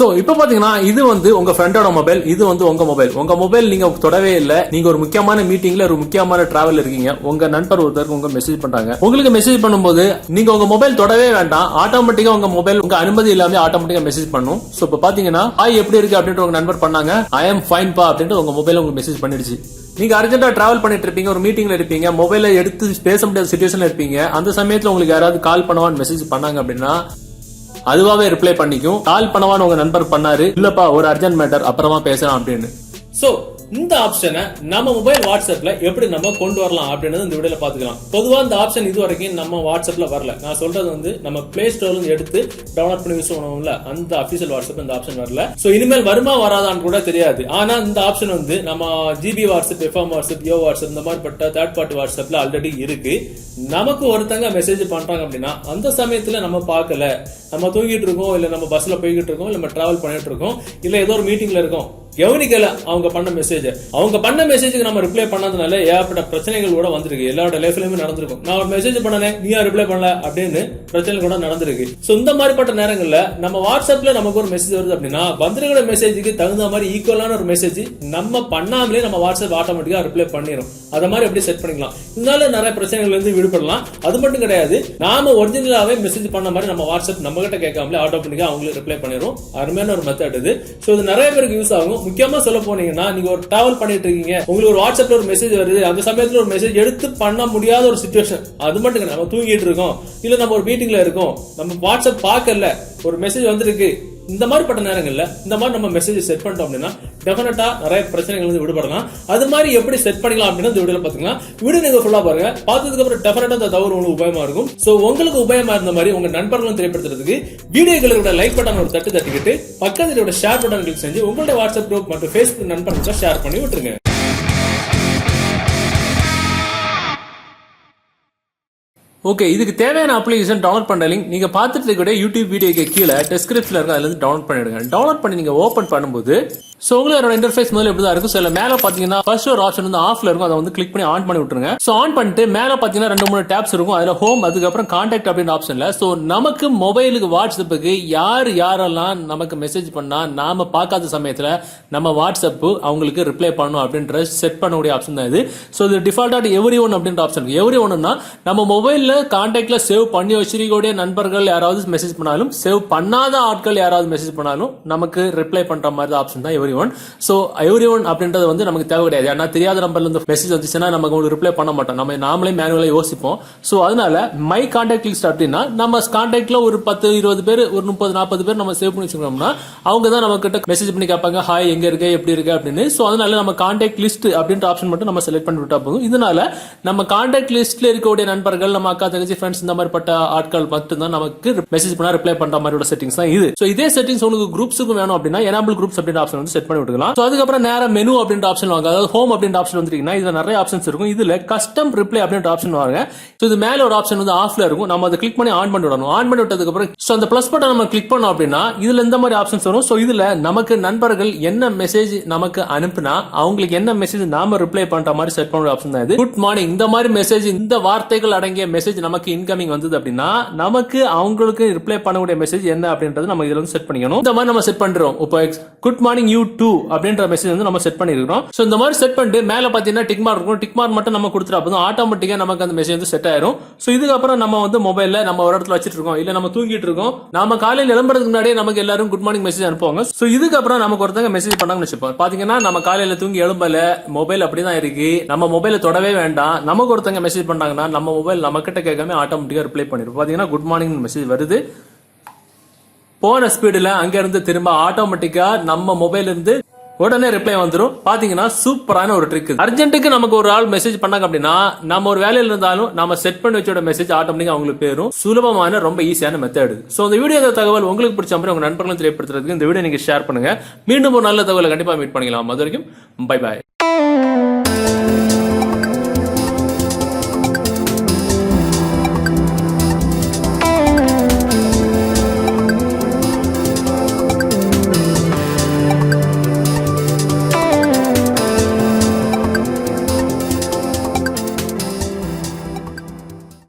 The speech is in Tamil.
சோ இப்ப பாத்தீங்கன்னா இது உங்க ஃப்ரெண்டோட மொபைல், இது உங்க மொபைல். உங்க மொபைல் நீங்க தொடவே இல்ல, நீங்க ஒரு முக்கியமான மீட்டிங்ல ஒரு முக்கியமான டிராவல் இருக்கீங்க, உங்க நண்பர் ஒருத்தருக்கு உங்க மெசேஜ் பண்றாங்க. உங்களுக்கு மெசேஜ் பண்ணும்போது நீங்க உங்க மொபைல் தொடவே வேண்டாம், ஆட்டோமேட்டிக்கா உங்க மொபைல் உங்க அனுமதி இல்லாம ஆட்டோமேட்டிக்கா மெசேஜ் பண்ணும். சோ இப்ப பாத்தீங்கன்னா ஹாய் எப்படி இருக்கு அப்படின்ட்டு உங்க நண்பர் பண்ணாங்க, ஐ எம் ஃபைன் பா அப்படின்ட்டு உங்க மொபைல் உங்களுக்கு மெசேஜ் பண்ணிடுச்சு. நீங்க அர்ஜென்டா டிராவல் பண்ணிட்டு இருப்பீங்க, ஒரு மீட்டிங்ல இருப்பீங்க, மொபைல எடுத்து பேச முடியாத சிச்சுவேஷன்ல இருப்பீங்க. அந்த சமயத்துல உங்களுக்கு யாராவது கால் பண்ணவான்னு மெசேஜ் பண்ணாங்க அப்படின்னா அதுவாவே ரிப்ளை பண்ணிக்கும். கால் பண்ணவான்னு உங்க நண்பர் பண்ணாரு, இல்லப்பா ஒரு அர்ஜென்ட் மேட்டர் அப்புறமா பேசலாம் அப்படின்னு. சோ இந்த ஆப்ஷனை நம்ம மொபைல் வாட்ஸ்அப்ல எப்படி நம்ம கொண்டு வரலாம் அப்படின்றது இந்த வீடியோல பாத்துக்கலாம். பொதுவா இந்த ஆப்ஷன் இது வரைக்கும் நம்ம வாட்ஸ்அப்ல வரல. நான் சொல்றது நம்ம பிளே ஸ்டோர்ல இருந்து எடுத்து டவுன்லோட் பண்ணி யூஸ் பண்ணுவோம்ல, அந்த அபிஷியல் வாட்ஸ்அப் இந்த ஆப்ஷன் வரல. சோ இனிமேல் வருமா வராதான்னு கூட தெரியாது. ஆனா இந்த ஆப்ஷன் நம்ம ஜிபி வாட்ஸ்அப், எஃப்எம் வாட்ஸ்அப், யோ வாட்ஸ்அப் இந்த மாதிரி பட்ட தேர்ட் பார்ட்டி வாட்ஸ்அப்ல ஆல்ரெடி இருக்கு. நமக்கு ஒருத்தங்க மெசேஜ் பண்றாங்க அப்படின்னா அந்த சமயத்துல நம்ம பார்க்கல, நம்ம தூங்கிட்டு இருக்கோம், இல்ல நம்ம பஸ்ல போய்கிட்டு இருக்கோம், இல்ல நம்ம டிராவல் பண்ணிட்டு இருக்கோம், இல்ல ஏதோ ஒரு மீட்டிங்ல இருக்கோம், கவனிக்கல அவங்க பண்ண மெசேஜுக்கு நம்ம ரிப்ளை பண்ணதுனால ஏகப்பட்ட பிரச்சனைகள் கூட வந்திருக்கு. எல்லாரோட லைஃப்லயுமே நடந்திருக்கும். நான் ஒரு மெசேஜ் பண்ணனே நீ ரிப்ளை பண்ணல அப்படின்னு பிரச்சனைகள் கூட நடந்திருக்கு. சோ இந்த மாதிரிப்பட்ட நேரங்கள்ல நம்ம வாட்ஸ்அப்ல நமக்கு ஒரு மெசேஜ் வருது அப்படின்னா வந்திருக்கிற மெசேஜுக்கு தகுந்த மாதிரி ஈக்குவலான ஒரு மெசேஜ் நம்ம பண்ணாமலே நம்ம வாட்ஸ்அப் ஆட்டோமேட்டிக்கா ரிப்ளை பண்ணிடும். அத மாதிரி எப்படி செட் பண்ணிக்கலாம். இதனால நிறைய பிரச்சனைகள் இருந்து விடுபடலாம். அது மட்டும் கிடையாது, நாம ஒரிஜினலாவே மெசேஜ் பண்ண மாதிரி நம்ம வாட்ஸ்அப் நம்ம கிட்ட கேட்காமலே ஆட்டோமேட்டிக்கா அவங்களுக்கு ரிப்ளை பண்ணிடும். அருமையான ஒரு மெத்தட் இது. சோ இது நிறைய பேருக்கு யூஸ் ஆகும். முக்கியமா சொல்ல போனீங்கன்னா நீங்க ஒரு டிராவல் பண்ணிட்டு இருக்கீங்க, உங்களுக்கு ஒரு வாட்ஸ்அப்ல ஒரு மெசேஜ் வருது, அந்த சமயத்துல ஒரு மெசேஜ் எடுத்து பண்ண முடியாத ஒரு சிச்சுவேஷன், அது மட்டும் நம்ம தூங்கிட்டு இருக்கோம், இல்ல நம்ம ஒரு மீட்டிங்ல இருக்கோம், நம்ம வாட்ஸ்அப் பார்க்கல, ஒரு மெசேஜ் வந்திருக்கு, இந்த மாதிரி பட்ட நேரங்கள்ல இந்த மாதிரி நம்ம மெசேஜ் செட் பண்ணிட்டோம் அப்படின்னா டெஃபினட்டா நிறைய பிரச்சனைகள் வந்து விடுபடலாம். அது மாதிரி எப்படி செட் பண்ணிக்கலாம் அப்படின்னு இந்த வீடியோல பாத்தீங்கன்னா வீடியோ நீங்க ஃபுல்லா பாருங்க. பார்த்ததுக்கு அப்புறம் டெஃபினட்டா அந்த தகவல் உங்களுக்கு உபயோகமா இருக்கும். சோ உங்களுக்கு உபயோகமா இருந்த மாதிரி உங்க நண்பர்களும் தெரியப்படுத்துறதுக்கு வீடியோக்களோட லைக் பட்டன் ஒரு தட்டிக்கிட்டு பக்கத்துல ஷேர் பட்டன் கிளிக் செஞ்சு உங்களோட வாட்ஸ்அப் குரூப் மற்றும் ஃபேஸ்புக் நண்பர்களுக்கு ஷேர் பண்ணி விட்டுருங்க. ஓகே, இதுக்கு தேவையான அப்ளிகேஷன் டவுன்லோட் பண்ண லிங்க் நீங்க பார்த்துட்டு இருக்க யூடியூப் வீடியோக்கு கீழே டிஸ்கிரிப்ஷன்ல இருக்கு, அதுல இருந்து டவுன்லோட் பண்ணிடுங்க. டவுன்லோட் பண்ணி நீங்க ஓபன் பண்ணும்போது சோ உங்களோட இன்டர்ஃபேஸ் முதல்ல இப்படி தான் இருக்கும். சில மேல பாத்தீங்கன்னா ஃபர்ஸ்ட் ஒரு ஆப்ஷன் ஆஃப்ல இருக்கும், அதை கிளிக் பண்ணி ஆன் பண்ணி விட்டுருங்க. சோ ஆன் பண்ணிட்டு மேல பாத்தீங்கன்னா 2-3 டேப்ஸ் இருக்கும். அதுல ஹோம், அதுக்கப்புறம் கான்டாக்ட் அப்படின்ற ஆப்ஷன்ல சோ நமக்கு மொபைலுக்கு வாட்ஸ்அப்புக்கு யாரெல்லாம் நமக்கு மெசேஜ் பண்ணா நாம பார்க்காத சமயத்துல நம்ம வாட்ஸ்அப் அவங்களுக்கு ரிப்ளை பண்ணணும் அப்படின்ற செட் பண்ணக்கூடிய ஆப்ஷன் தான் இது. சோ இது டிஃபால்ட்டா எவ்ரி ஒன் அப்படின்ற ஆப்ஷன் இருக்கு. எவ்ரி ஒன்னா நம்ம மொபைல்ல கான்டாக்ட்ல சேவ் பண்ணி வச்சிருக்கக்கூடிய நண்பர்கள் யாராவது மெசேஜ் பண்ணாலும், சேவ் பண்ணாத ஆட்கள் யாராவது மெசேஜ் பண்ணாலும் நமக்கு ரிப்ளை பண்ற மாதிரி ஆப்ஷன் தான் every one. So every one அப்படின்றது நமக்கு தேவை கிடையாது. ஏன்னா தெரியாத நம்பர்ல இருந்து மெசேஜ் வந்துச்சுன்னா நமக்கு உங்களுக்கு ரிப்ளை பண்ண மாட்டோம், நம்ம நாமளே மேனுவலா யோசிப்போம். சோ அதனால மை கான்டாக்ட் லிஸ்ட் அப்படின்னா நம்ம கான்டாக்ட்ல ஒரு 10-20 பேர், ஒரு 30-40 பேர் நம்ம சேவ் பண்ணி வச்சுக்கோம்னா அவங்க தான் நம்ம கிட்ட மெசேஜ் பண்ணி கேட்பாங்க, ஹாய் எங்க இருக்க, எப்படி இருக்கு அப்படின்னு. சோ அதனால நம்ம கான்டாக்ட் லிஸ்ட் அப்படின்ற ஆப்ஷன் மட்டும் நம்ம செலக்ட் பண்ணி விட்டா போதும். இதனால நம்ம கான்டாக்ட் லிஸ்ட்ல இருக்கக்கூடிய நண்பர்கள், நம்ம அக்கா தங்கச்சி ஃப்ரெண்ட்ஸ் இந்த மாதிரி பட்ட ஆட்கள் மட்டும் தான் நமக்கு மெசேஜ் பண்ணா ரிப்ளை பண்ற மாதிரி செட்டிங்ஸ் தான் இது. சோ இதே செட்டிங்ஸ் உங்களுக்கு குரூப்ஸுக்கு வேணும் அப்படின்னா எனேபிள் குரூப்ஸ் அப்படின்ற ஆப்ஷன் வந்து செட் பண்ணி விட்டுக்கலாம். சோ அதுக்கப்புறம் நேரா மெனு அப்படின்ற ஆப்ஷன் வாங்க, அதாவது ஹோம் அப்படின்ற ஆப்ஷன் வந்துட்டீங்கன்னா இதுல நிறைய ஆப்ஷன்ஸ் இருக்கும். இதுல கஸ்டம் ரிப்ளை அப்படின்ற ஆப்ஷன் வாங்க. சோ இது மேல ஒரு ஆப்ஷன் வந்து ஆஃப்ல இருக்கும், நம்ம அதை கிளிக் பண்ணி ஆன் பண்ணி விடணும். ஆன் பண்ணி விட்டதுக்கு அப்புறம் சோ அந்த பிளஸ் பட்டன் நம்ம கிளிக் பண்ணோம் அப்படின்னா இதுல இந்த மாதிரி ஆப்ஷன்ஸ் வரும். சோ இதுல நமக்கு நண்பர்கள் என்ன மெசேஜ் நமக்கு அனுப்புனா அவங்களுக்கு என்ன மெசேஜ் நாம ரிப்ளை பண்ற மாதிரி செட் பண்ண ஆப்ஷன் தான் இது. குட் மார்னிங் இந்த மாதிரி மெசேஜ், இந்த வார்த்தைகள் அடங்கிய மெசேஜ் நமக்கு இன்கமிங் வந்தது அப்படின்னா நமக்கு அவங்களுக்கு ரிப்ளை பண்ணக்கூடிய மெசேஜ் என்ன அப்படின்றது நம்ம இதுல வந்து செட் பண்ணிக்கணும். இந்த மாதிரி நம்ம செட் பண்றோம். இப்போ குட் மார்னிங் யூ டூ அப்படின்ற மெசேஜ் வந்து நம்ம செட் பண்ணிருக்கோம். சோ இந்த மாதிரி செட் பண்ணிட்டு மேல பாத்தீங்கன்னா டிக் மார்க் இருக்கும், டிக் மார்க் மட்டும் நம்ம கொடுத்துட்டா போதும், ஆட்டோமேட்டிக்கா நமக்கு அந்த மெசேஜ் வந்து செட் ஆயிரும். சோ இதுக்கப்புறம் நம்ம வந்து மொபைல்ல நம்ம ஒரு இடத்துல வச்சிட்டு இருக்கோம், இல்ல நம்ம தூங்கிட்டு இருக்கோம், நம்ம காலையில எழும்புறதுக்கு முன்னாடியே நமக்கு எல்லாரும் குட் மார்னிங் மெசேஜ் அனுப்புவாங்க. சோ இதுக்கப்புறம் நமக்கு ஒருத்தங்க மெசேஜ் பண்ணாங்கன்னு வச்சுப்போம், பாத்தீங்கன்னா நம்ம காலையில தூங்கி எழும்பல, மொபைல் அப்படிதான் இருக்கு, நம்ம மொபைல தொடவே வேண்டாம், நமக்கு ஒருத்தங்க மெசேஜ் பண்ணாங்கன்னா நம்ம மொபைல் நம்ம கிட்ட கேட்காம ஆட்டோமேட்டிக்கா ரிப்ளை பண்ணிரும். பாத்தீங்கன்னா குட் மார்னிங் மெசேஜ் வருது, போன ஸ்பீடுல அங்க இருந்து திரும்ப ஆட்டோமேட்டிக்கா நம்ம மொபைல் இருந்து உடனே ரிப்ளை வந்துரும். பாத்தீங்கன்னா சூப்பரான ஒரு ட்ரிக். அர்ஜென்ட்டுக்கு நமக்கு ஒரு ஆள் மெசேஜ் பண்ணாங்க அப்படின்னா நம்ம ஒரு வேலையில இருந்தாலும் நம்ம செட் பண்ணி வச்சோட மெசேஜ் ஆட்டோமேட்டிக்கா அவங்களுக்கு பேரும். சுலபமான ரொம்ப ஈஸியான மெத்தட். சோ இந்த வீடியோ தகவல் உங்களுக்கு பிடிச்ச மாதிரி உங்க நண்பர்களும் தெரியப்படுத்துறதுக்கு இந்த வீடியோ நீங்க ஷேர் பண்ணுங்க. மீண்டும் ஒரு நல்ல தகவலை கண்டிப்பா மீட் பண்ணிக்கலாம். அது வரைக்கும் பை பாய்.